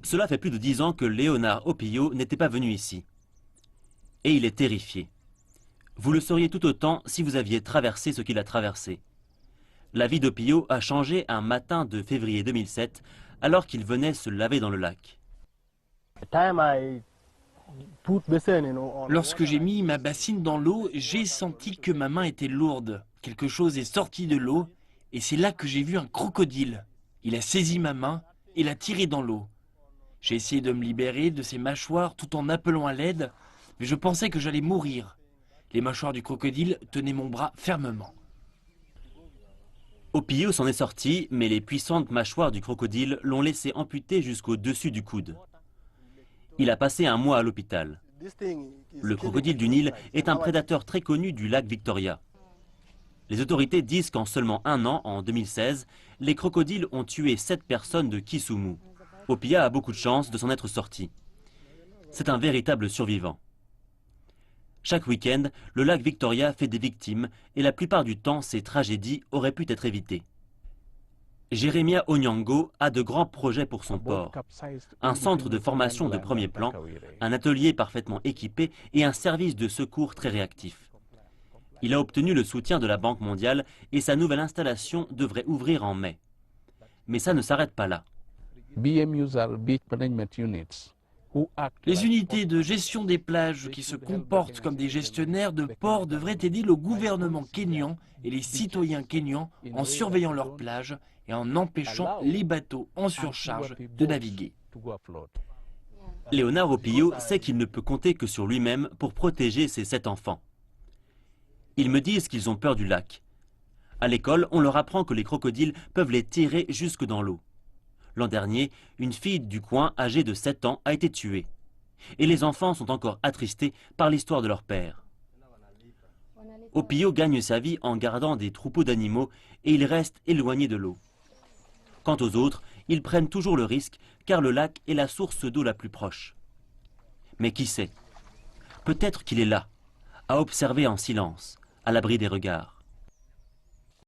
Cela fait plus de 10 ans que Léonard Opio n'était pas venu ici. Et il est terrifié. Vous le sauriez tout autant si vous aviez traversé ce qu'il a traversé. La vie d'Opio a changé un matin de février 2007, alors qu'il venait se laver dans le lac. Lorsque j'ai mis ma bassine dans l'eau, j'ai senti que ma main était lourde. Quelque chose est sorti de l'eau et c'est là que j'ai vu un crocodile. Il a saisi ma main et l'a tirée dans l'eau. J'ai essayé de me libérer de ses mâchoires tout en appelant à l'aide, mais je pensais que j'allais mourir. Les mâchoires du crocodile tenaient mon bras fermement. Opio s'en est sorti, mais les puissantes mâchoires du crocodile l'ont laissé amputé jusqu'au-dessus du coude. Il a passé un mois à l'hôpital. Le crocodile du Nil est un prédateur très connu du lac Victoria. Les autorités disent qu'en seulement un an, en 2016, les crocodiles ont tué 7 personnes de Kisumu. Opio a beaucoup de chance de s'en être sorti. C'est un véritable survivant. Chaque week-end, le lac Victoria fait des victimes et la plupart du temps, ces tragédies auraient pu être évitées. Jeremiah Onyango a de grands projets pour son port. Un centre de formation de premier plan, un atelier parfaitement équipé et un service de secours très réactif. Il a obtenu le soutien de la Banque mondiale et sa nouvelle installation devrait ouvrir en mai. Mais ça ne s'arrête pas là. Les unités de gestion des plages qui se comportent comme des gestionnaires de ports devraient aider le gouvernement kényan et les citoyens kényans en surveillant leurs plages et en empêchant les bateaux en surcharge de naviguer. Léonard Opio sait qu'il ne peut compter que sur lui-même pour protéger ses 7 enfants. Ils me disent qu'ils ont peur du lac. À l'école, on leur apprend que les crocodiles peuvent les tirer jusque dans l'eau. L'an dernier, une fille du coin âgée de 7 ans a été tuée. Et les enfants sont encore attristés par l'histoire de leur père. Opio gagne sa vie en gardant des troupeaux d'animaux et il reste éloigné de l'eau. Quant aux autres, ils prennent toujours le risque car le lac est la source d'eau la plus proche. Mais qui sait? Peut-être qu'il est là, à observer en silence, à l'abri des regards.